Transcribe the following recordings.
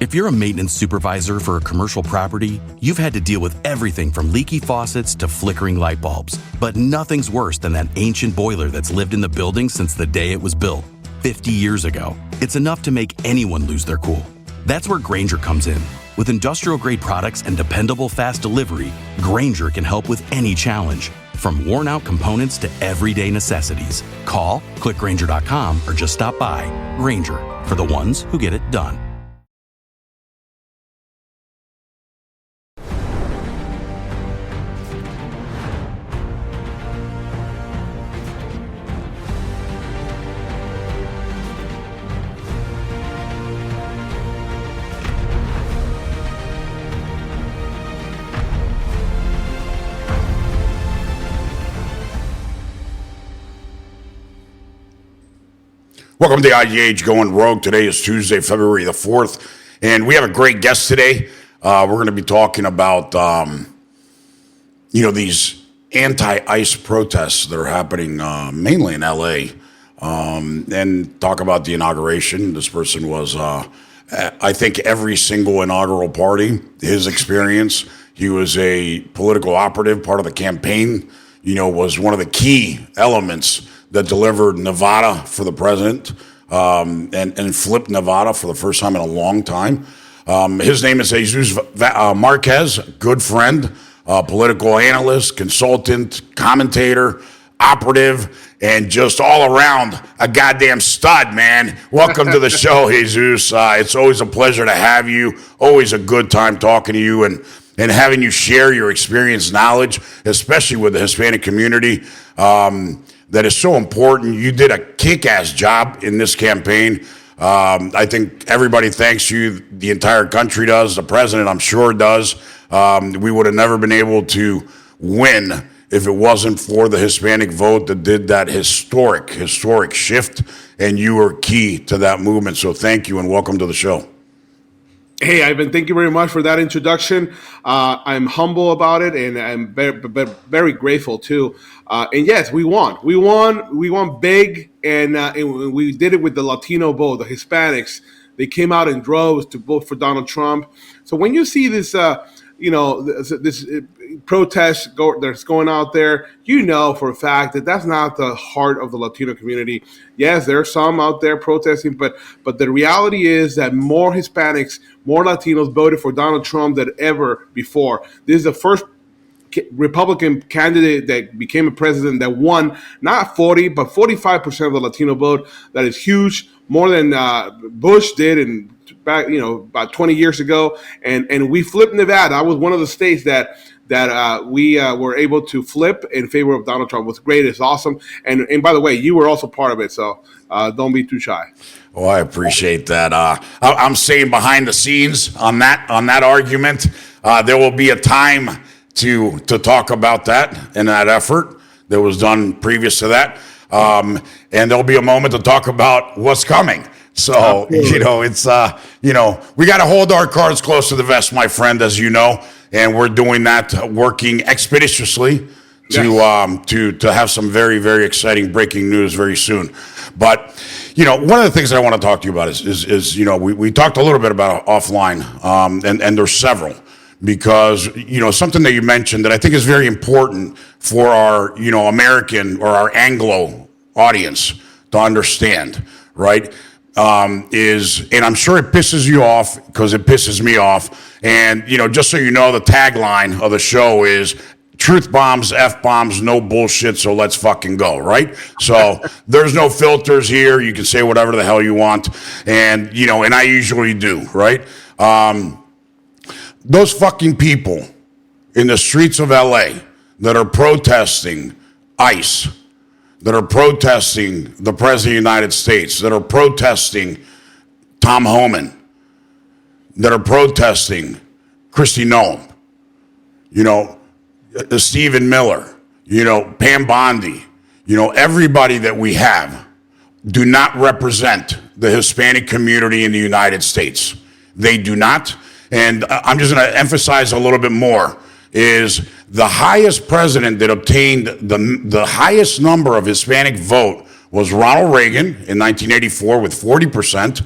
If you're a maintenance supervisor for a commercial property, you've had to deal with everything from leaky faucets to flickering light bulbs. But nothing's worse than that ancient boiler that's lived in the building since the day it was built, 50 years ago. It's enough to make anyone lose their cool. That's where Grainger comes in. With industrial-grade products and dependable fast delivery, Grainger can help with any challenge, from worn-out components to everyday necessities. Call, click Grainger.com, or just stop by. Grainger, for the ones who get it done. Welcome to IGH Going Rogue. Today is Tuesday, February the 4th, and we have a great guest today. We're going to be talking about, these anti-ICE protests that are happening mainly in L.A., and talk about the inauguration. This person was, I think, every single inaugural party, his experience. He was a political operative, part of the campaign, was one of the key elements that delivered Nevada for the president and flipped Nevada for the first time in a long time. His name is Jesus Marquez, good friend, political analyst, consultant, commentator, operative, and just all around a goddamn stud, man. Welcome to the show, Jesus. It's always a pleasure to have you. Always a good time talking to you and having you share your experience, knowledge, especially with the Hispanic community. That is so important. You did a kick-ass job in this campaign. I think everybody thanks you. The entire country does. The president, I'm sure, does. We would have never been able to win if it wasn't for the Hispanic vote that did that historic shift, and you were key to that movement. So thank you and welcome to the show. Hey, Ivan, thank you very much for that introduction. I'm humble about it, and I'm very grateful, too. And yes, we won. We won big, and we did it with the Latino vote, the Hispanics. They came out in droves to vote for Donald Trump. So when you see this, this protest that's going out there, for a fact that that's not the heart of the Latino community. Yes, there are some out there protesting, but the reality is that more Hispanics, more Latinos voted for Donald Trump than ever before. This is the first Republican candidate that became a president that won not 40, but 45% of the Latino vote. That is huge, more than Bush did back about 20 years ago. And we flipped Nevada. That was one of the states that we were able to flip in favor of Donald Trump. It was great. It's awesome. And by the way, you were also part of it, so don't be too shy. Well, I appreciate that. I'm saying behind the scenes on that argument, there will be a time to talk about that and that effort that was done previous to that. And there'll be a moment to talk about what's coming. So, it's, we got to hold our cards close to the vest, my friend, as you know, and we're doing that, working expeditiously to have some very, very exciting breaking news very soon. But, one of the things that I want to talk to you about is we talked a little bit about offline, and there's several. Because, something that you mentioned that I think is very important for our, American or our Anglo audience to understand, right, is, and I'm sure it pisses you off because it pisses me off. And, just so you know, the tagline of the show is truth bombs, F-bombs, no bullshit, so let's fucking go, right? So there's no filters here. You can say whatever the hell you want. And, and I usually do, right? Those fucking people in the streets of LA that are protesting ICE, that are protesting the President of the United States, that are protesting Tom Homan, that are protesting Kristi Noem, Stephen Miller, Pam Bondi, everybody that we have do not represent the Hispanic community in the United States. They do not. And I'm just going to emphasize a little bit more, is the highest president that obtained the highest number of Hispanic vote was Ronald Reagan in 1984 with 40%,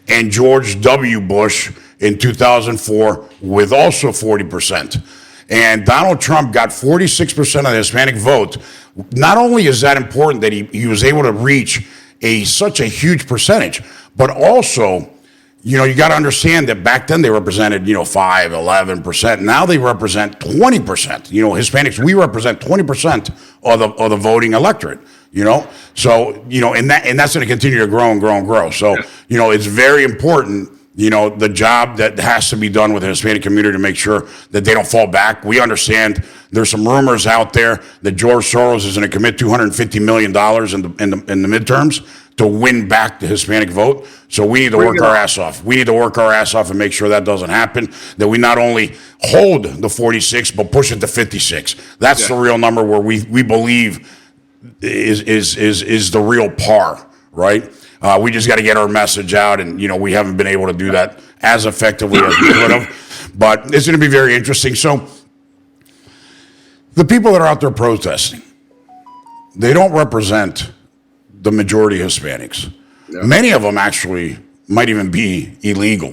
and George W. Bush in 2004 with also 40%. And Donald Trump got 46% of the Hispanic vote. Not only is that important that he was able to reach such a huge percentage, but also, you got to understand that back then they represented, 5, 11%. Now they represent 20%. Hispanics, we represent 20% of the voting electorate. So and that's going to continue to grow and grow and grow. So it's very important. The job that has to be done with the Hispanic community to make sure that they don't fall back. We understand there's some rumors out there that George Soros is going to commit $250 million in the midterms to win back the Hispanic vote. So we need to work our ass off. We need to work our ass off and make sure that doesn't happen, that we not only hold the 46, but push it to 56. That's the real number where we believe is the real par, right? We just got to get our message out, and we haven't been able to do that as effectively as we could have. But it's going to be very interesting. So the people that are out there protesting, they don't represent the majority of Hispanics. Yeah. Many of them actually might even be illegal,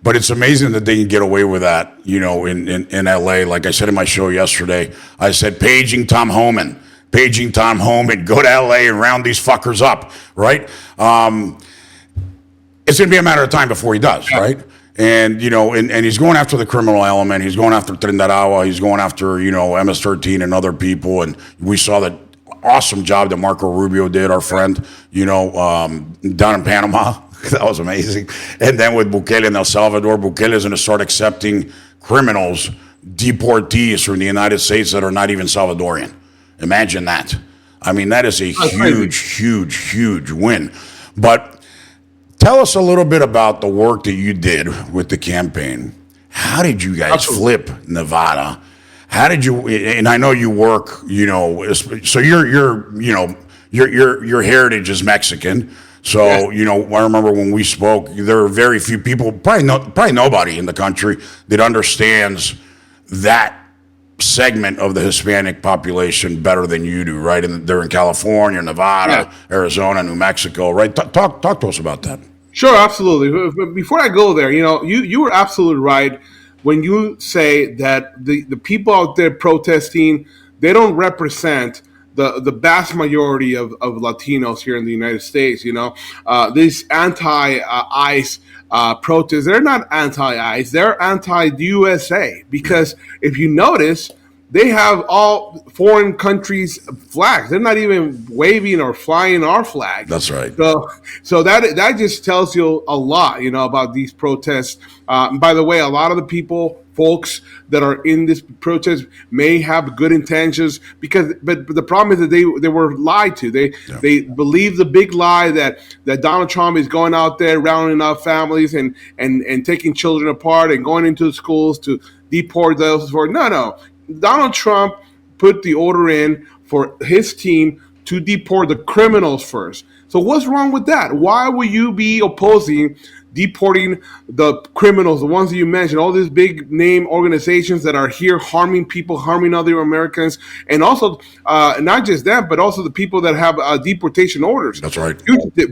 But it's amazing that they can get away with that, in LA. Like I said in my show yesterday, I said paging Tom Homan, go to LA and round these fuckers up, right? It's going to be a matter of time before he does, right? And, and he's going after the criminal element. He's going after Trinidadawa. He's going after, MS-13 and other people. And we saw that awesome job that Marco Rubio did, our friend, down in Panama. That was amazing. And then with Bukele in El Salvador, Bukele is going to start accepting criminals, deportees from the United States that are not even Salvadorian. Imagine that. I mean, that is a huge win. But tell us a little bit about the work that you did with the campaign. How did you guys flip Nevada? How did you? And I know you work, so your heritage is Mexican. So I remember when we spoke, there are very few people, probably nobody in the country that understands that segment of the Hispanic population better than you do, right? And they're in California, Nevada, Arizona, New Mexico, right? Talk to us about that. Sure, absolutely. But before I go there, you were absolutely right when you say that the people out there protesting, they don't represent the vast majority of Latinos here in the United States. These anti-ICE protests, they're not anti-ICE, they're anti-USA, because if you notice, they have all foreign countries' flags. They're not even waving or flying our flag. That's right. So that just tells you a lot, about these protests. By the way, a lot of the folks that are in this protest may have good intentions, but the problem is that they were lied to. They believe the big lie that Donald Trump is going out there rounding up families and taking children apart and going into the schools to deport those. No. Donald Trump put the order in for his team to deport the criminals first. So what's wrong with that? Why would you be opposing deporting the criminals, the ones that you mentioned, all these big name organizations that are here harming people, harming other Americans, and also not just them, but also the people that have deportation orders. That's right.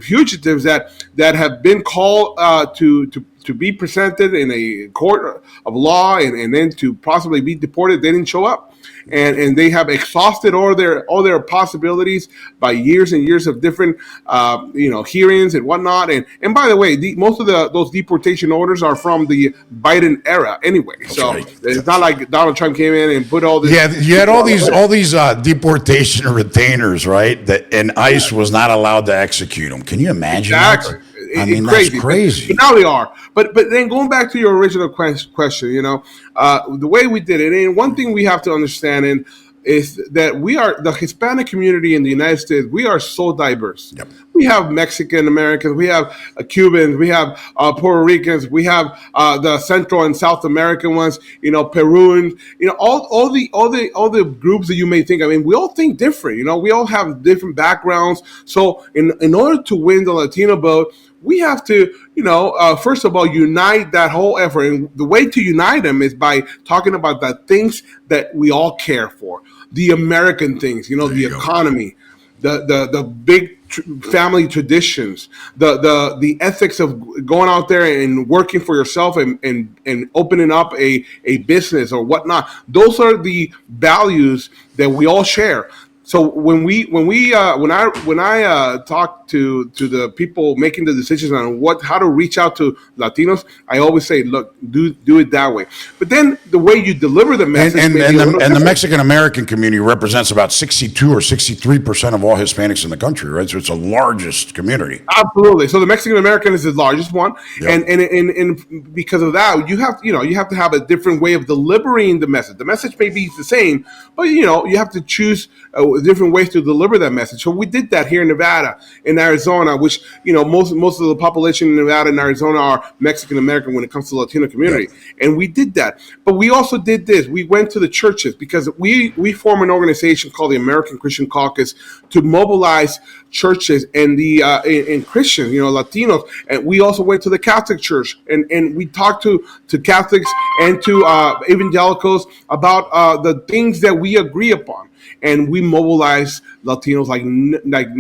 Fugitives that have been called to be presented in a court of law and then to possibly be deported. They didn't show up. And they have exhausted all their possibilities by years and years of different hearings and whatnot. And by the way, most of those deportation orders are from the Biden era anyway. That's so right. It's not like Donald Trump came in and put all this. Yeah, you had all these deportation retainers, right? And ICE was not allowed to execute them. Can you imagine exactly. that? I mean, that's crazy. But now they are. But then going back to your original question, the way we did it, and one thing we have to understand is that we are the Hispanic community in the United States. We are so diverse. Yep. We have Mexican Americans, we have Cubans, we have Puerto Ricans, we have the Central and South American ones, Peruvians, all the groups that you may think. I mean, we all think different. We all have different backgrounds. So in order to win the Latino vote, we have to, first of all, unite that whole effort. And the way to unite them is by talking about the things that we all care for, the American things, the economy, the big family traditions, the ethics of going out there and working for yourself and opening up a business or whatnot. Those are the values that we all share. So when I talk to the people making the decisions on how to reach out to Latinos, I always say, look, do it that way. But then the way you deliver the message, and the Mexican American community represents about 62 or 63% of all Hispanics in the country, right? So it's the largest community. Absolutely. So the Mexican American is the largest one, Yep. and because of that, you have to have a different way of delivering the message. The message may be the same, but you have to choose different ways to deliver that message. So we did that here in Nevada, in Arizona, which most of the population in Nevada and Arizona are Mexican American when it comes to the Latino community, and we did that. But we also did this. We went to the churches because we form an organization called the American Christian Caucus to mobilize churches and the and Christians, Latinos, and we also went to the Catholic Church and we talked to Catholics and to evangelicals about the things that we agree upon. And we mobilized Latinos like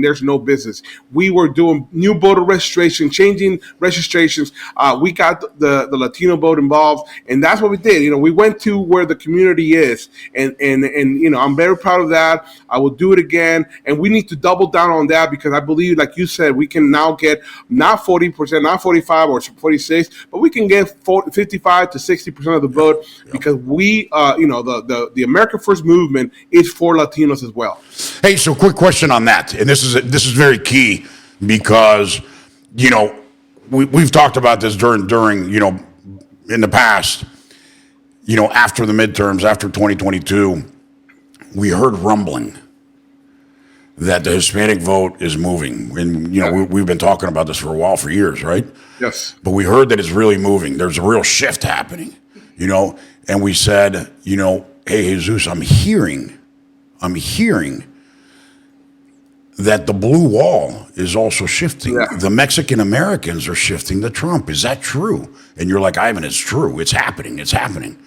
there's no business. We were doing new voter registration, changing registrations. We got the Latino vote involved, and that's what we did. We went to where the community is, and I'm very proud of that. I will do it again, and we need to double down on that because I believe, like you said, we can now get not 40%, not 45 or 46, but we can get 55 to 60% of the vote because we, the America First movement is for Latinos as well. Hey, so quick question on that, and this is very key because we've talked about this during in the past, after the midterms, after 2022, we heard rumbling that the Hispanic vote is moving, and we've been talking about this for a while, for years, right? Yes. But we heard that it's really moving. There's a real shift happening, and we said, hey, Jesus, I'm hearing that the blue wall is also shifting. Yeah. The Mexican Americans are shifting to Trump. Is that true? And you're like, Ivan, it's true. It's happening. It's happening.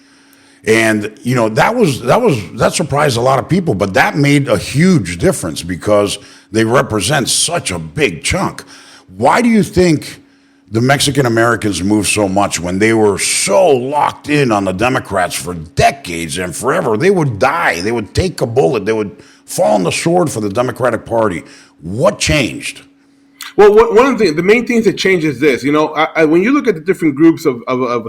And that surprised a lot of people, but that made a huge difference because they represent such a big chunk. Why do you think the Mexican Americans moved so much when they were so locked in on the Democrats for decades and forever? They would die. They would take a bullet. They would fall on the sword for the Democratic Party. What changed? Well, one of the main things that changed is this. When you look at the different groups of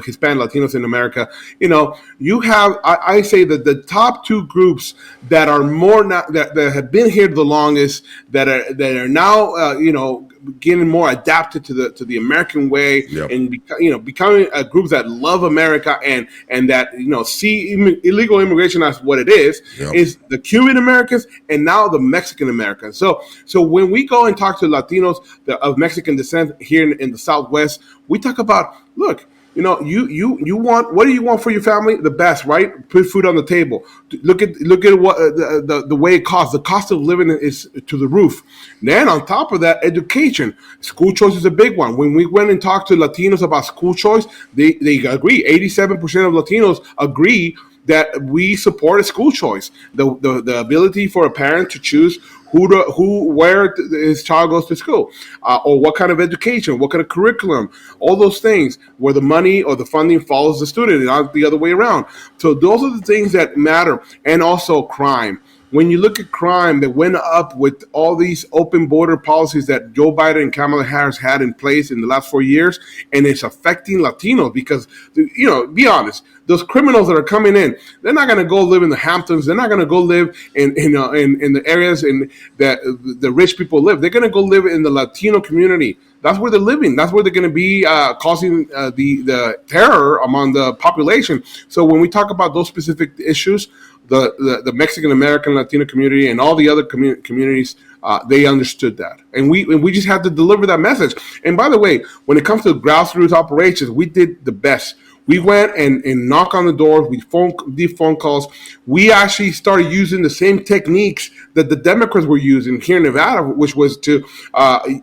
Hispanic Latinos in America, you have, I say that the top two groups that are that have been here the longest, that are now, getting more adapted to the American way, Yep. and becoming a group that love America and that see illegal immigration as what it is, Yep. is the Cuban Americans and now the Mexican Americans. So when we go and talk to Latinos of Mexican descent here in the Southwest, we talk about, look, you want, what do you want for your family? The best, right? Put food on the table. Look at what the way it costs. The cost of living is to the roof. Then on top of that, education. School choice is a big one. When we went and talked to Latinos about school choice, they agree. 87% of Latinos agree that we support a school choice. The ability for a parent to choose where his child goes to school, or what kind of education, what kind of curriculum, all those things where the money or the funding follows the student and not the other way around. So those are the things that matter. And also crime. When you look at crime that went up with all these open border policies that Joe Biden and Kamala Harris had in place in the last 4 years, and it's affecting Latinos because, be honest, those criminals that are coming in, they're not going to go live in the Hamptons. They're not going to go live in the areas that the rich people live. They're going to go live in the Latino community. That's where they're living. That's where they're going to be causing the terror among the population. So when we talk about those specific issues, the Mexican American Latino community and all the other communities, they understood that, and we just had to deliver that message. And by the way, when it comes to grassroots operations, we did the best. We went and knocked on the doors. We did phone calls. We actually started using the same techniques that the Democrats were using here in Nevada, which was to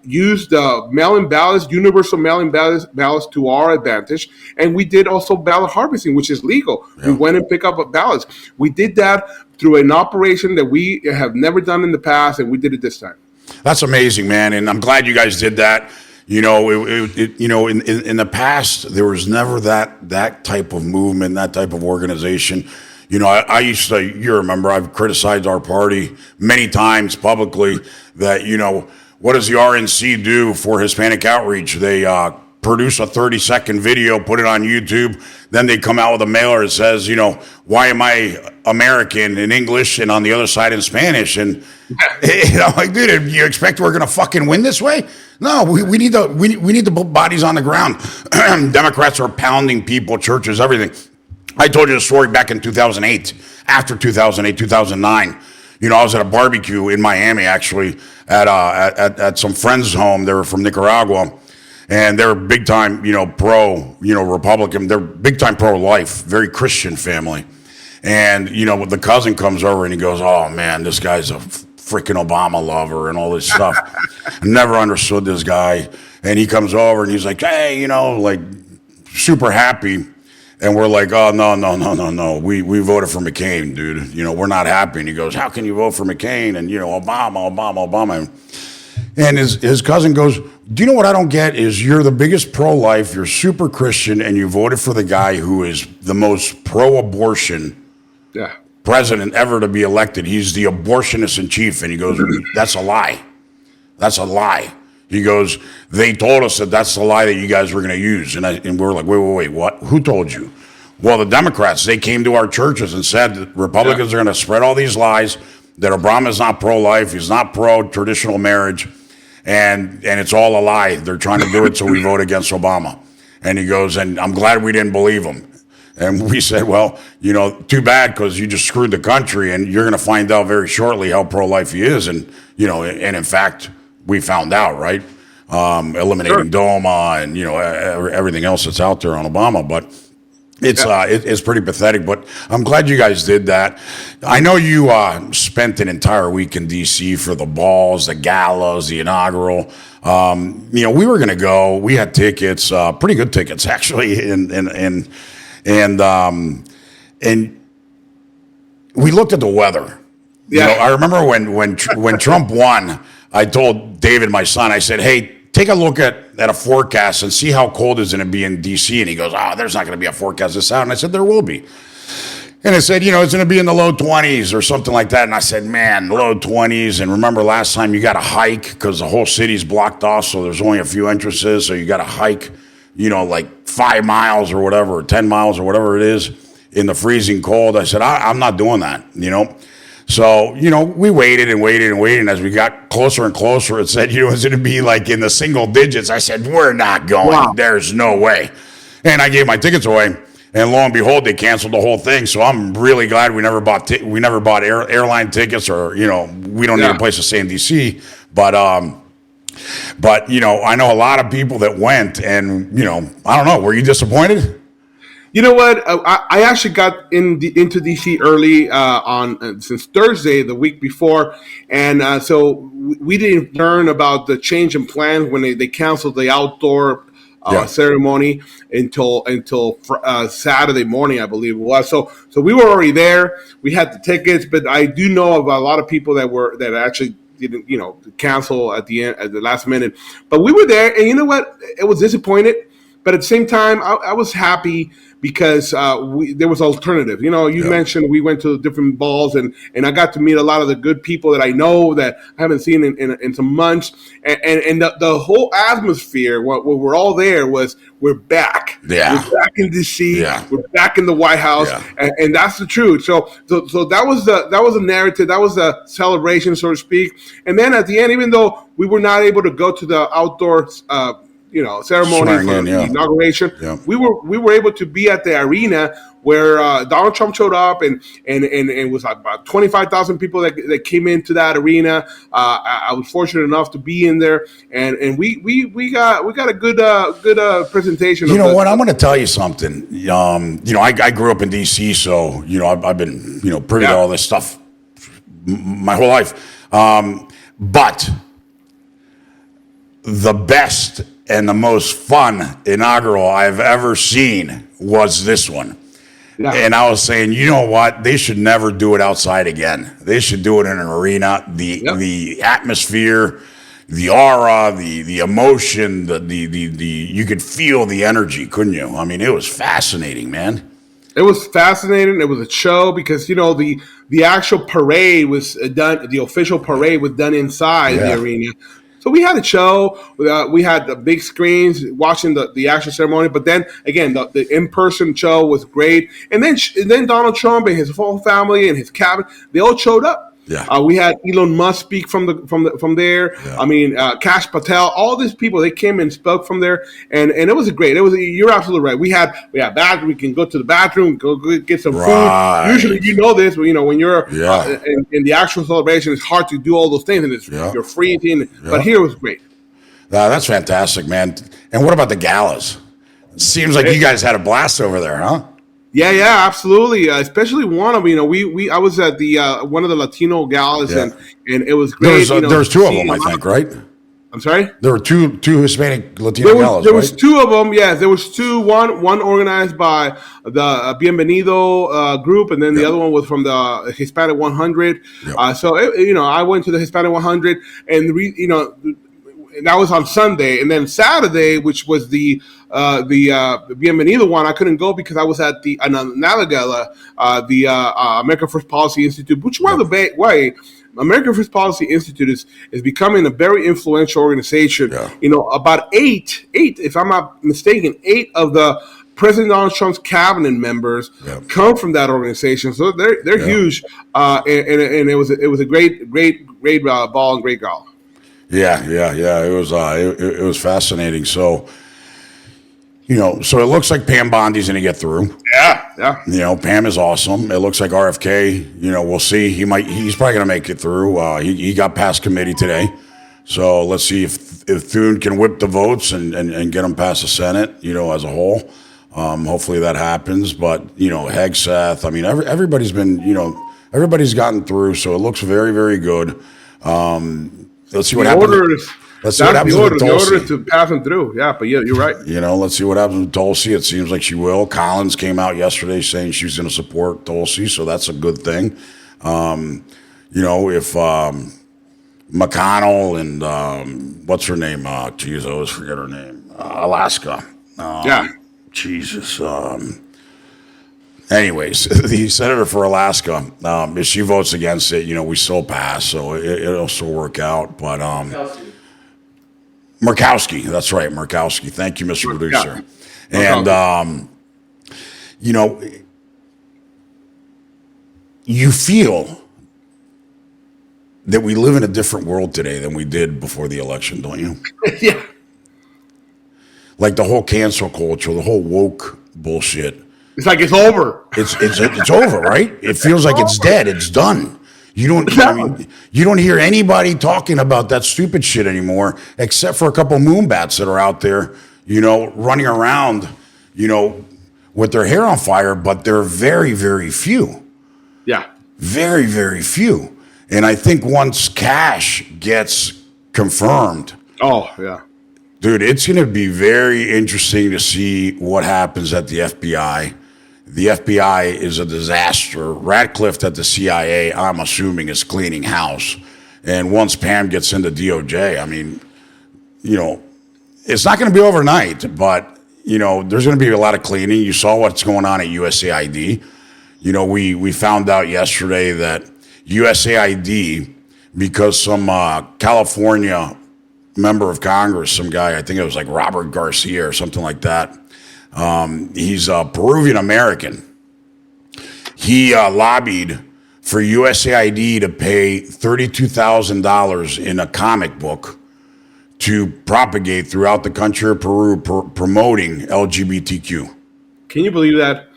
use the mail-in ballots, universal mail-in ballots to our advantage. And we did also ballot harvesting, which is legal. Yeah. We went and picked up ballots. We did that through an operation that we have never done in the past, and we did it this time. That's amazing, man, and I'm glad you guys did that. You know, in the past, there was never that type of movement, that type of organization. You know, I used to, you remember, I've criticized our party many times publicly that, you know, what does the RNC do for Hispanic outreach? They produce a 30-second video, put it on YouTube, then they come out with a mailer that says, you know, why am I American in English and on the other side in Spanish? And, you know, like, dude, you expect we're going to fucking win this way? No, we need to put bodies on the ground. Democrats are pounding people, churches, everything. I told you the story back in 2008, after 2008, 2009. You know, I was at a barbecue in Miami, actually, at some friends' home. They were from Nicaragua, and they're big time, you know, Republican. They're big time pro-life, very Christian family. And, you know, the cousin comes over and he goes, oh, man, this guy's a freaking Obama lover and all this stuff. I never understood this guy. And he comes over and he's like, hey, you know, like, super happy. And we're like, oh, no. We voted for McCain, dude. You know, we're not happy. And he goes, how can you vote for McCain? And, you know, Obama. And his cousin goes, do you know what I don't get is you're the biggest pro-life, you're super Christian, and you voted for the guy who is the most pro-abortion president ever to be elected. He's the abortionist in chief. And he goes, that's a lie. That's a lie. He goes, they told us that that's the lie that you guys were going to use. And we're like, wait, what? Who told you? Well, the Democrats, they came to our churches and said that Republicans are going to spread all these lies, that Obama is not pro-life, he's not pro-traditional marriage, and it's all a lie. They're trying to do it so we vote against Obama. And he goes, and I'm glad we didn't believe him. And we said, well, you know, too bad, because you just screwed the country, and you're going to find out very shortly how pro-life he is. And, you know, and in fact, we found out, right? Eliminating DOMA and, you know, everything else that's out there on Obama. But it's pretty pathetic. But I'm glad you guys did that. I know you spent an entire week in D.C. for the balls, the galas, the inaugural. You know, we were going to go. We had tickets, pretty good tickets, actually. And we looked at the weather. Yeah. You know, I remember when Trump won, I told David, my son, I said, hey, take a look at a forecast and see how cold is it going to be in D.C. And he goes, there's not going to be a forecast this out. And I said, there will be. And I said, you know, it's going to be in the low 20s or something like that. And I said, man, low 20s. And remember last time you got to hike because the whole city's blocked off, so there's only a few entrances. So you got to hike, you know, like 5 miles or whatever, or 10 miles or whatever it is in the freezing cold. I said, I'm not doing that, you know. So, you know, we waited. And as we got closer and closer, it said, you know, it's going to be like in the single digits. I said, we're not going. Wow. There's no way. And I gave my tickets away. And lo and behold, they canceled the whole thing. So I'm really glad we never bought airline tickets, or, you know, we don't need a place to stay in D.C. But, you know, I know a lot of people that went, and, you know, I don't know. Were you disappointed? You know what? I actually got into DC early since Thursday, the week before, and so we didn't learn about the change in plans when they canceled the outdoor ceremony until Saturday morning, I believe it was. So we were already there. We had the tickets, but I do know of a lot of people that actually didn't, you know, cancel at the last minute. But we were there, and you know what? It was disappointed, but at the same time, I was happy because there was alternative. You know, you mentioned we went to different balls, and I got to meet a lot of the good people that I know that I haven't seen in some months. And the whole atmosphere, what we're all there was, we're back. Yeah. We're back in D.C. Yeah. We're back in the White House, and that's the truth. So that was a narrative. That was a celebration, so to speak. And then at the end, even though we were not able to go to the outdoor ceremony for the inauguration, we were able to be at the arena where Donald Trump showed up, and it was like about 25,000 people that came into that arena. I was fortunate enough to be in there, and we got a good presentation. You know what? I'm going to tell you something. You know, I grew up in D.C., so, you know, I've been, you know, privy to all this stuff my whole life. But the best and the most fun inaugural I've ever seen was this one. Yeah. And I was saying, you know what? They should never do it outside again. They should do it in an arena. The atmosphere, the aura, the emotion, the you could feel the energy, couldn't you? I mean, it was fascinating, man. It was fascinating. It was a show because the actual parade was done. The official parade was done inside the arena. So we had a show. We had the big screens watching the actual ceremony. But then again, the in-person show was great. And then Donald Trump and his whole family and his cabinet, they all showed up. Yeah. We had Elon Musk speak from there. Yeah. I mean, Kash Patel, all these people, they came and spoke from there, and it was great. You're absolutely right. We had bathroom. We can go to the bathroom, go get some food. Usually, this, but when you're in the actual celebration, it's hard to do all those things, and you're freezing. Yeah. But here it was great. That's fantastic, man. And what about the galas? Seems like you guys had a blast over there, huh? Yeah, absolutely. Especially one of I was at the one of the Latino galas, and it was great. There was two of them, I think, right? I'm sorry. There were two Hispanic Latino galas. There was two of them. Yes, there was two. One organized by the Bienvenido group, and then the other one was from the Hispanic 100. Yep. So I went to the Hispanic 100, and that was on Sunday, and then Saturday, which was the Bienvenido one, I couldn't go because I was at another gala, the American First Policy Institute, which, by the way, American First Policy Institute is becoming a very influential organization. Yeah. About eight, if I'm not mistaken, 8 of the President Donald Trump's cabinet members come from that organization, so they're huge, and it was a great ball and great gala. Yeah. It was fascinating. So, so it looks like Pam Bondi's going to get through. Yeah. Pam is awesome. It looks like RFK, we'll see. He's probably going to make it through. He got past committee today. So let's see if Thune can whip the votes and get them past the Senate, as a whole. Hopefully that happens. But, Hegseth, I mean, everybody's been, everybody's gotten through. So it looks very, very good. Let's see what happens. Let's see what happens with Tulsi. The order to pass them through. Yeah, but you're right. Let's see what happens with Tulsi. It seems like she will. Collins came out yesterday saying she's going to support Tulsi, so that's a good thing. If McConnell and what's her name? Geez, I always forget her name. Alaska. Jesus. Anyways, the senator for Alaska, if she votes against it, we still pass, so it'll still work out. But Murkowski, that's right, Murkowski. Thank you, Mr. Producer. And you feel that we live in a different world today than we did before the election, don't you? Yeah. Like the whole cancel culture, the whole woke bullshit. It's like it's over. It's over, right? It feels like it's dead. It's done. You don't hear anybody talking about that stupid shit anymore, except for a couple moonbats that are out there, running around, with their hair on fire. But they're very, very few. Yeah, very, very few. And I think once Cash gets confirmed, dude, it's going to be very interesting to see what happens at the FBI. The FBI is a disaster. Ratcliffe at the CIA, I'm assuming, is cleaning house. And once Pam gets into DOJ, I mean, it's not going to be overnight, but, there's going to be a lot of cleaning. You saw what's going on at USAID. We found out yesterday that USAID, because some California member of Congress, some guy, I think it was like Robert Garcia or something like that, he's a Peruvian American. He lobbied for USAID to pay $32,000 in a comic book to propagate throughout the country of Peru, promoting LGBTQ. Can you believe that?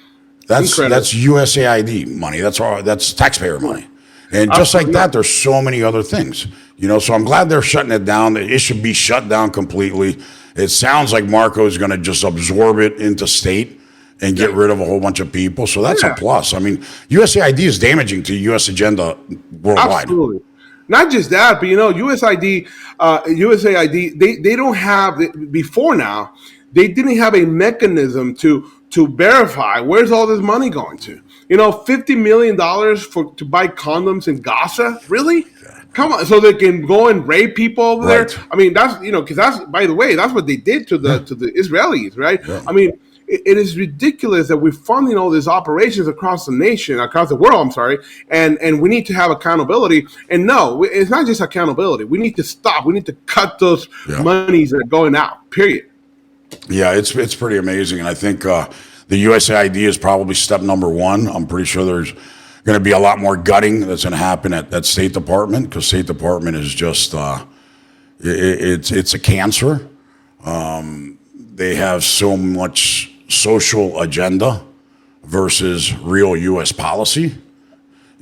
That's USAID money. That's taxpayer money. And just like that, there's so many other things. So I'm glad they're shutting it down. It should be shut down completely. It sounds like Marco is going to just absorb it into state and get rid of a whole bunch of people. So that's a plus. I mean, USAID is damaging to U.S. agenda worldwide. Absolutely. Not just that, but USAID, they don't have, before now, they didn't have a mechanism to verify where's all this money going to. $50 million to buy condoms in Gaza? Really? Come on, so they can go and rape people over there. I mean, that's because that's, by the way, that's what they did to the Israelis, right? Yeah. I mean, it is ridiculous that we're funding all these operations across the nation, across the world. I'm sorry, and we need to have accountability. And no, it's not just accountability. We need to stop. We need to cut those monies that are going out. Period. Yeah, it's pretty amazing, and I think the USAID is probably step number one. I'm pretty sure there's going to be a lot more gutting that's going to happen at State Department, because State Department is just it's a cancer. They have so much social agenda versus real U.S. policy,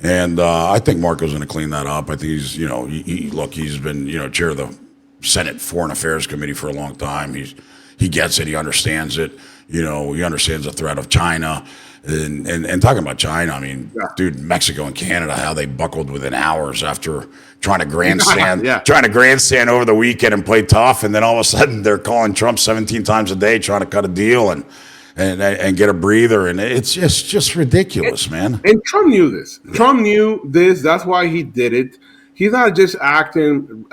and I think Marco's going to clean that up. I think he's he's been chair of the Senate Foreign Affairs Committee for a long time. He gets it. He understands it. He understands the threat of China. And talking about China, I mean, dude, Mexico and Canada, how they buckled within hours after trying to grandstand over the weekend and play tough, and then all of a sudden they're calling Trump 17 times a day trying to cut a deal and get a breather, and it's just ridiculous, man. And Trump knew this. Trump knew this. That's why he did it. He's not just acting,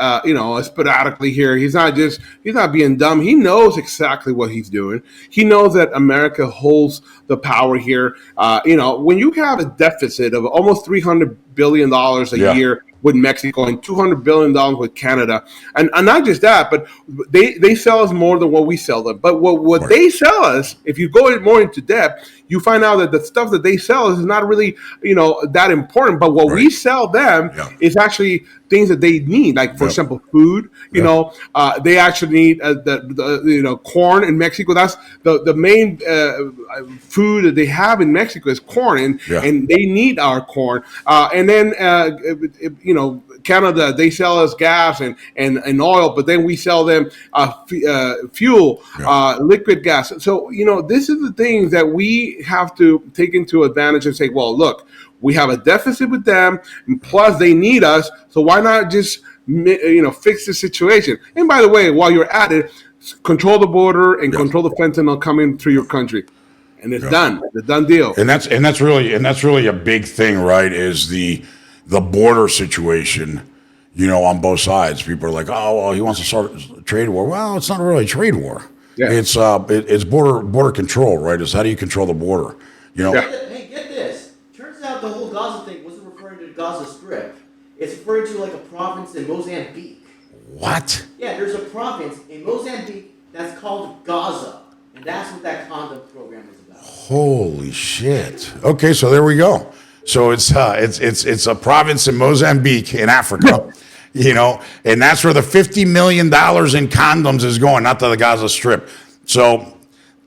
sporadically here. He's not being dumb. He knows exactly what he's doing. He knows that America holds the power here. When you have a deficit of almost $300 billion a year with Mexico and $200 billion with Canada, and not just that, but they sell us more than what we sell them. But what they sell us, if you go more into depth, you find out that the stuff that they sell us is not really that important. But what we sell them is actually things that they need, like for example, food. They actually need the corn in Mexico. That's the main food that they have in Mexico is corn, and they need our corn. And then Canada, they sell us gas and oil, but then we sell them fuel, liquid gas. So this is the things that we have to take into advantage and say, well, look, we have a deficit with them, and plus they need us. So why not just fix the situation? And by the way, while you're at it, control the border and control the fentanyl coming through your country, and it's done. It's a done deal. And that's really a big thing, right? Is the border situation. On both sides, people are like, "Oh, well, he wants to start a trade war." Well, it's not really a trade war. Yeah. It's border control, right? It's how do you control the border? Hey, get this. Turns out the whole Gaza thing wasn't referring to the Gaza Strip. It's referring to like a province in Mozambique. What? Yeah, there's a province in Mozambique that's called Gaza, and that's what that condom program is about. Holy shit! Okay, so there we go. So it's a province in Mozambique in Africa, and that's where the $50 million in condoms is going, not to the Gaza Strip. So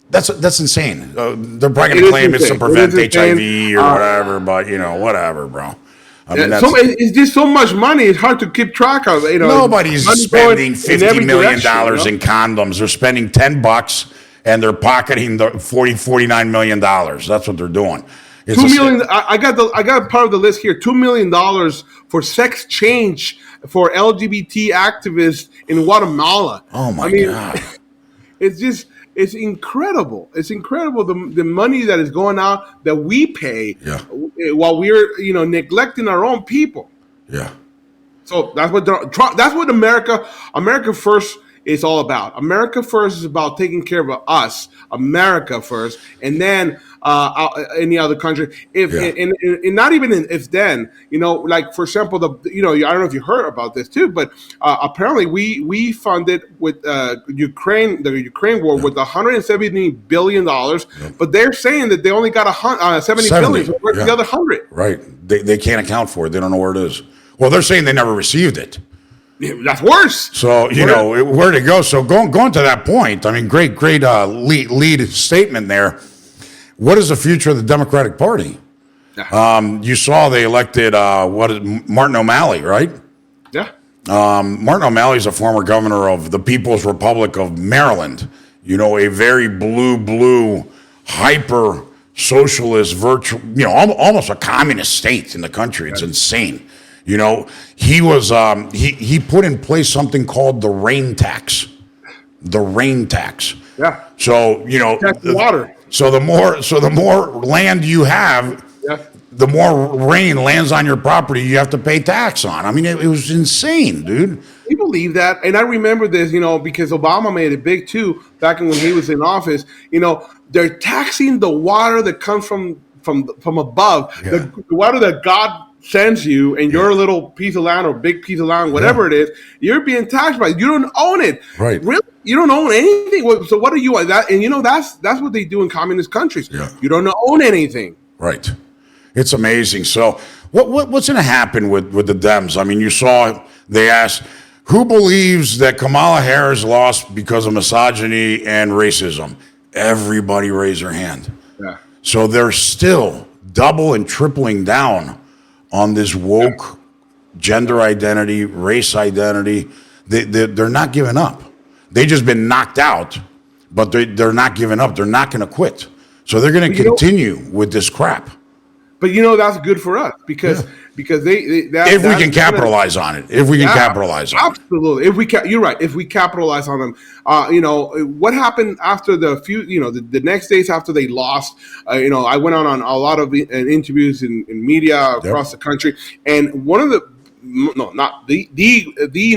that's insane. They're probably going to claim it's to prevent HIV or whatever, but whatever, bro. I mean, it's just so much money. It's hard to keep track of. Nobody's spending $50 million in condoms. They're spending $10 and they're pocketing the $49 million. That's what they're doing. $2 million. I got part of the list here. $2 million for sex change for LGBT activists in Guatemala. Oh my God! It's incredible. It's incredible the money that is going out that we pay while we're neglecting our own people. Yeah. So that's what America First is all about. America First is about taking care of us, America first, and then any other country. And not even if then, like for example, I don't know if you heard about this too, but apparently we funded with the Ukraine war with $170 billion, but they're saying that they only got $70 billion. So where's the other 100? Right. They can't account for it. They don't know where it is. Well, they're saying they never received it. Yeah, that's worse. So, where'd it go? So going to that point, I mean, great lead statement there. What is the future of the Democratic Party? You saw they elected, Martin O'Malley, right? Yeah. Martin O'Malley is a former governor of the People's Republic of Maryland. A very blue, hyper socialist, almost a communist state in the country. It's insane. He was he put in place something called the rain tax. the rain tax. Yeah. So, Tax water. So the more land you have, Yeah. the more rain lands on your property you have to pay tax on. I mean, it was insane, dude. You believe that? And I remember this, because Obama made it big too back when he was in office. They're taxing the water that comes from above, the water that God sends you, and your little piece of land or big piece of land, whatever it is, you're being taxed by. You don't own it, right? Really, you don't own anything. So what are you that? And that's what they do in communist countries. Yeah. You don't own anything, right? It's amazing. So what's going to happen with the Dems? I mean, you saw they asked, who believes that Kamala Harris lost because of misogyny and racism? Everybody raised their hand. Yeah. So they're still double and tripling down on this woke gender identity, race identity. They're not giving up. They've just been knocked out, but they're not giving up. They're not going to quit. So they're going to continue with this crap. But that's good for us because they if we can capitalize on it. If we can capitalize on it. Absolutely. You're right. If we capitalize on them, what happened after the next days after they lost, I went on a lot of interviews in media across the country. And one of the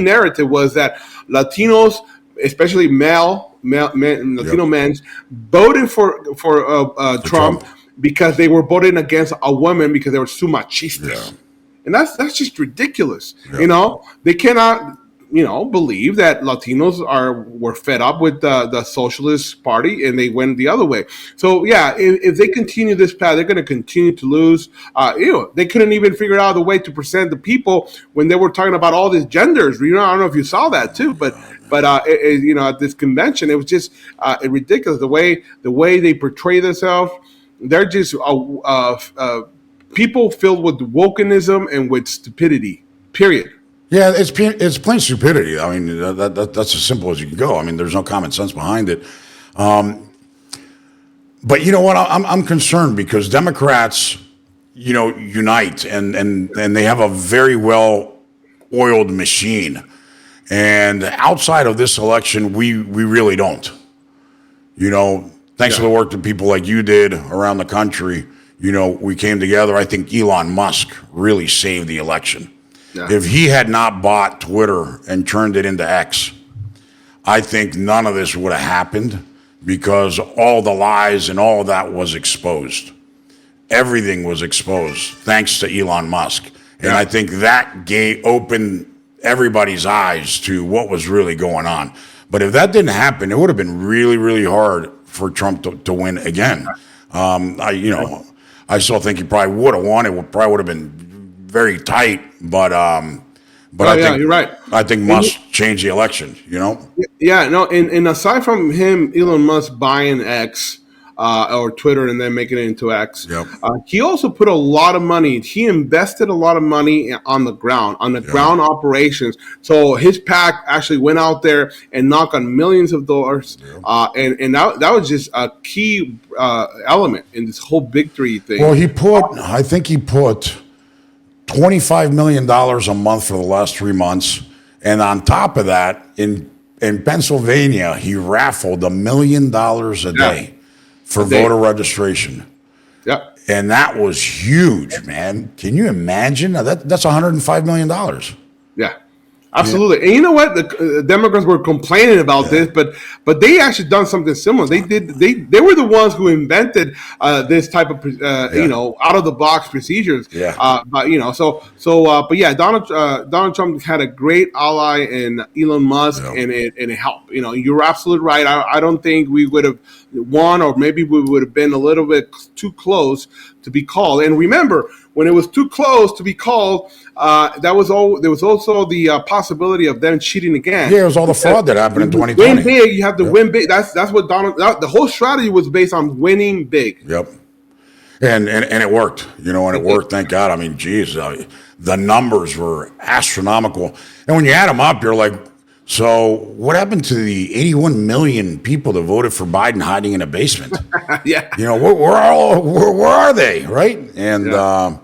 narrative was that Latinos, especially Latino men, voted for Trump because they were voting against a woman because they were too machistas. Yeah. And that's just ridiculous. Yeah. They cannot, believe that Latinos were fed up with the Socialist Party and they went the other way. So, if they continue this path, they're going to continue to lose. They couldn't even figure out a way to present the people when they were talking about all these genders. I don't know if you saw that too, but at this convention, it was just ridiculous the way they portray themselves. They're just people filled with wokenism and with stupidity, period. Yeah, it's plain stupidity. I mean, that's as simple as you can go. I mean, there's no common sense behind it. But you know what? I'm concerned because Democrats, unite and they have a very well-oiled machine. And outside of this election, we really don't. Thanks to the work that people like you did around the country, we came together. I think Elon Musk really saved the election. Yeah. If he had not bought Twitter and turned it into X, I think none of this would have happened because all the lies and all of that was exposed. Everything was exposed thanks to Elon Musk. And I think that opened everybody's eyes to what was really going on. But if that didn't happen, it would have been really, really hard for Trump to win again. I still think he probably would have won. It probably would have been very tight, but I think you're right. I think Musk changed the election. Yeah, no, and aside from him, Elon Musk buying X or Twitter and then making it into X, he also put a lot of money. He invested a lot of money on the ground ground operations. So his PAC actually went out there and knocked on millions of dollars, and that was just a key element in this whole victory thing. Well, I think he put $25 million a month for the last 3 months. And on top of that, in Pennsylvania, he raffled $1 million a day for voter registration. Yeah. And that was huge, man. Can you imagine? That's $105 million. Yeah. Absolutely. And you know what? The Democrats were complaining about this, but they actually done something similar. They were the ones who invented this type of out of the box procedures. Yeah. But Donald Trump had a great ally in Elon Musk, and it helped. You're absolutely right. I don't think we would have won, or maybe we would have been a little bit too close to be called. And remember, when it was too close to be called, there was also the possibility of them cheating again. Yeah, it was all the fraud that happened in 2020. Win big, you have to win big. That's what the whole strategy was based on winning big. Yep. And it worked, and it worked. Thank God. I mean, geez, the numbers were astronomical. And when you add them up, you're like, so what happened to the 81 million people that voted for Biden hiding in a basement? Yeah. Where are they, right? And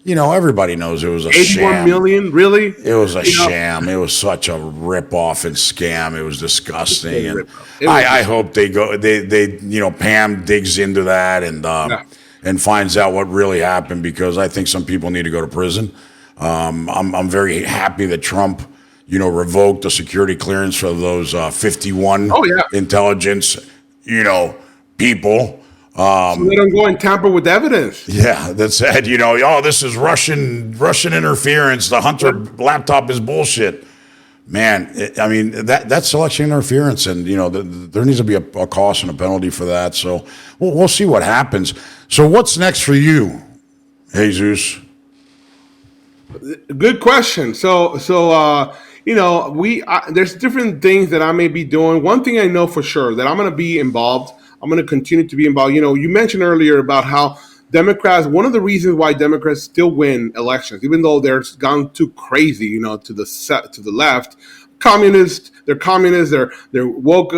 everybody knows it was a 81 sham. million, really? It was a sham. It was such a rip-off and scam. It was disgusting. And I hope they go. They Pam digs into that and finds out what really happened, because I think some people need to go to prison. I'm very happy that Trump, revoked the security clearance for those 51 intelligence, people. So they don't go and tamper with evidence. Yeah, that said, this is Russian interference. The Hunter laptop is bullshit. Man, that's election interference, and there needs to be a cost and a penalty for that. So we'll see what happens. So what's next for you, Jesus? Good question. So there's different things that I may be doing. One thing I know for sure that I'm going to be involved. I'm going to continue to be involved. You mentioned earlier about how Democrats, one of the reasons why Democrats still win elections, even though they're gone too crazy, to the left, they're communists, they're woke,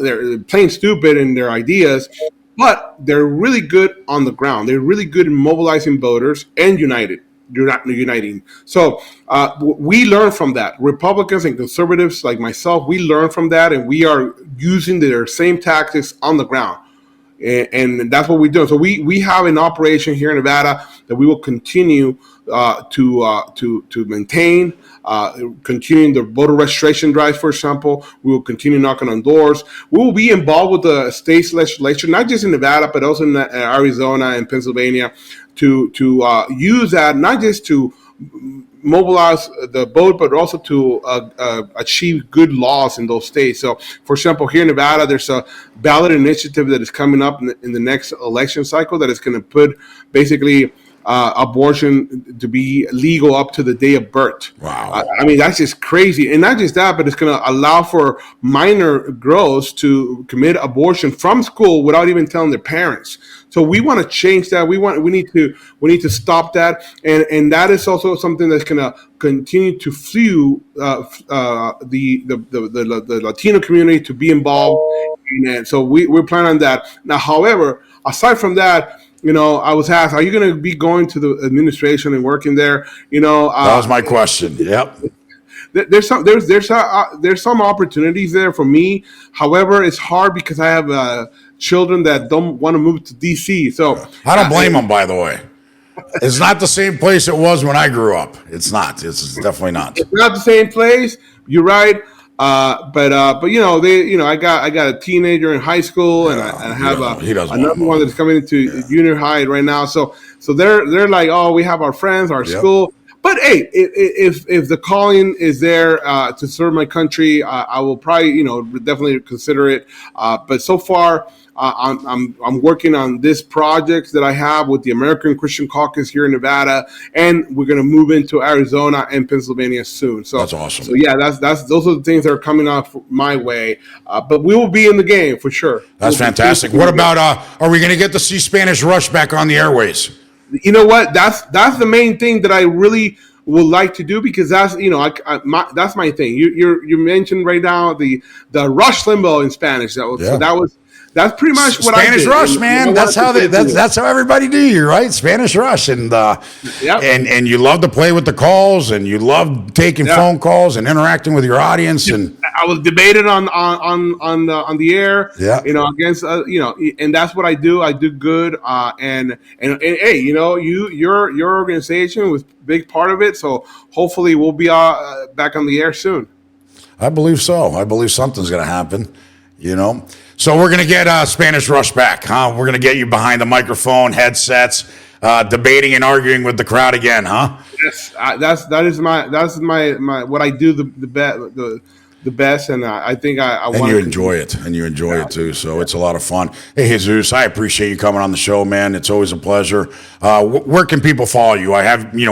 they're plain stupid in their ideas, but they're really good on the ground. They're really good in mobilizing voters and uniting. So we learn from that. Republicans and conservatives like myself, we learn from that, and we are using their same tactics on the ground. And that's what we're doing. So we have an operation here in Nevada that we will continue to maintain, continuing the voter registration drive, for example. We will continue knocking on doors. We will be involved with the state's legislature, not just in Nevada, but also in Arizona and Pennsylvania, to use that, not just to mobilize the vote, but also to achieve good laws in those states. So, for example, here in Nevada, there's a ballot initiative that is coming up in the next election cycle that is going to put basically abortion to be legal up to the day of birth. Wow. That's just crazy. And not just that, but it's going to allow for minor girls to commit abortion from school without even telling their parents. So we want to change that. We need to stop that. And that is also something that's going to continue to fuel the Latino community to be involved in that. So we're planning on that. Now, however, aside from that, I was asked, are you going to be going to the administration and working there? That was my question. Yep. There's some opportunities there for me. However, it's hard because I have children that don't want to move to DC. So I don't blame them, by the way. It's not the same place it was when I grew up. It's not. It's definitely not. It's not the same place. You're right. But I got a teenager in high school, and I have another one that's coming into junior high right now. So they're like, oh, we have our friends, our school. But hey, if the calling is there to serve my country, I will probably definitely consider it. But so far, I'm working on this project that I have with the American Christian Caucus here in Nevada, and we're going to move into Arizona and Pennsylvania soon. So that's awesome. So yeah, those are the things that are coming up my way. But we will be in the game for sure. That's fantastic. What about are we going to get to see Spanish Rush back on the airways? You know what? That's the main thing that I really would like to do, because that's that's my thing. You mentioned right now the Rush Limbo in Spanish. So that's pretty much what I did. Spanish Rush, man. That's how everybody do you, right? Spanish Rush, and and you love to play with the calls, and you love taking phone calls and interacting with your audience. And I was debated on the air, against and that's what I do. I do good, and hey, your organization was a big part of it. So hopefully we'll be back on the air soon. I believe so. I believe something's going to happen. So we're going to get Spanish Rush back, huh? We're going to get you behind the microphone, headsets, debating and arguing with the crowd again, huh? Yes, that is my what I do the best, and I think I want. And you enjoy it, and you enjoy it too. So it's a lot of fun. Hey, Jesus, I appreciate you coming on the show, man. It's always a pleasure. Where can people follow you?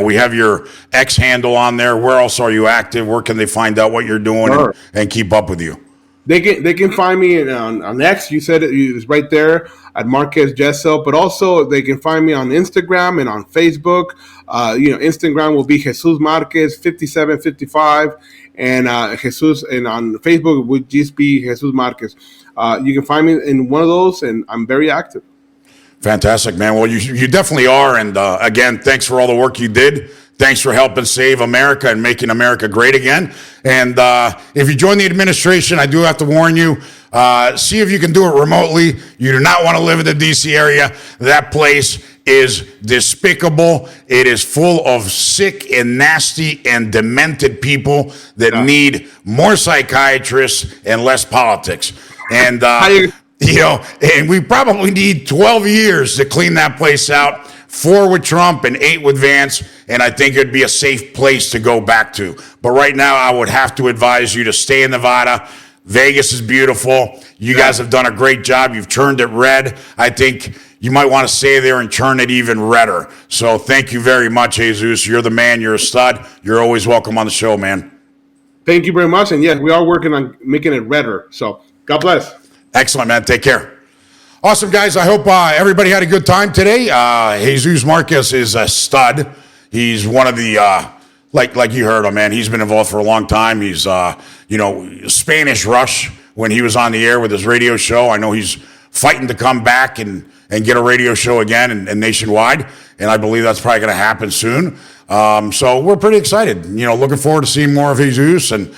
We have your X handle on there. Where else are you active? Where can they find out what you're doing and keep up with you? They can find me on X. You said it's right there at Marquez Gesso, but also they can find me on Instagram and on Facebook. Instagram will be Jesus Marquez 5755, and Jesus, and on Facebook would just be Jesus Marquez. You can find me in one of those, and I'm very active. Fantastic, man. Well, you definitely are. And again, thanks for all the work you did. Thanks for helping save America and making America great again. And if you join the administration, I do have to warn you, see if you can do it remotely. You do not want to live in the D.C. area. That place is despicable. It is full of sick and nasty and demented people that need more psychiatrists and less politics. And, and we probably need 12 years to clean that place out. 4 with Trump and 8 with Vance, and I think it'd be a safe place to go back to. But right now, I would have to advise you to stay in Nevada. Vegas is beautiful. You guys have done a great job. You've turned it red. I think you might want to stay there and turn it even redder. So thank you very much, Jesus. You're the man. You're a stud. You're always welcome on the show, man. Thank you very much. And yes, we are working on making it redder. So God bless. Excellent, man. Take care. Awesome, guys. I hope everybody had a good time today. Jesus Marquez is a stud. He's one of the, like you heard him, man. He's been involved for a long time. He's, Spanish Rush when he was on the air with his radio show. I know he's fighting to come back and get a radio show again and nationwide. And I believe that's probably going to happen soon. So we're pretty excited, looking forward to seeing more of Jesus and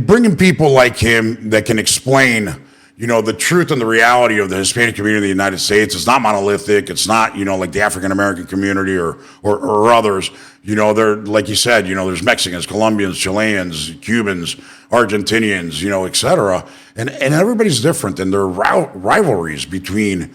bringing people like him that can explain the truth and the reality of the Hispanic community in the United States. It's not monolithic. It's not, like the African American community or others. They're, like you said, there's Mexicans, Colombians, Chileans, Cubans, Argentinians, et cetera. And everybody's different. And there are rivalries between,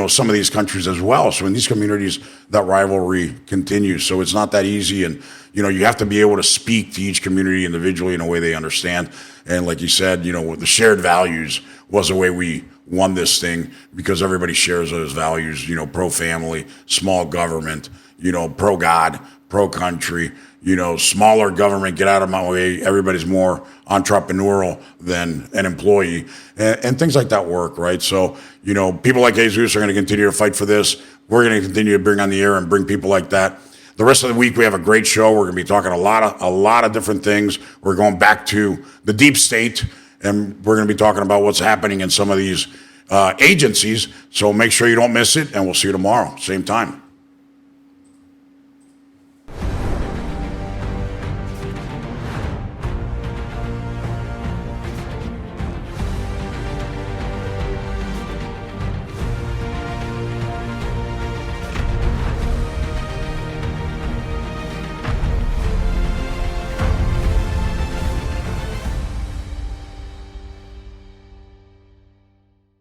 some of these countries as well. So in these communities, that rivalry continues. So it's not that easy. And, you have to be able to speak to each community individually in a way they understand. And like you said, the shared values was the way we won this thing, because everybody shares those values, pro-family, small government, pro-God, pro-country, smaller government, get out of my way. Everybody's more entrepreneurial than an employee, and things like that work, right? So, people like Jesus are going to continue to fight for this. We're going to continue to bring on the air and bring people like that. The rest of the week, we have a great show. We're going to be talking a lot of different things. We're going back to the deep state, and we're going to be talking about what's happening in some of these agencies. So make sure you don't miss it, and we'll see you tomorrow, same time.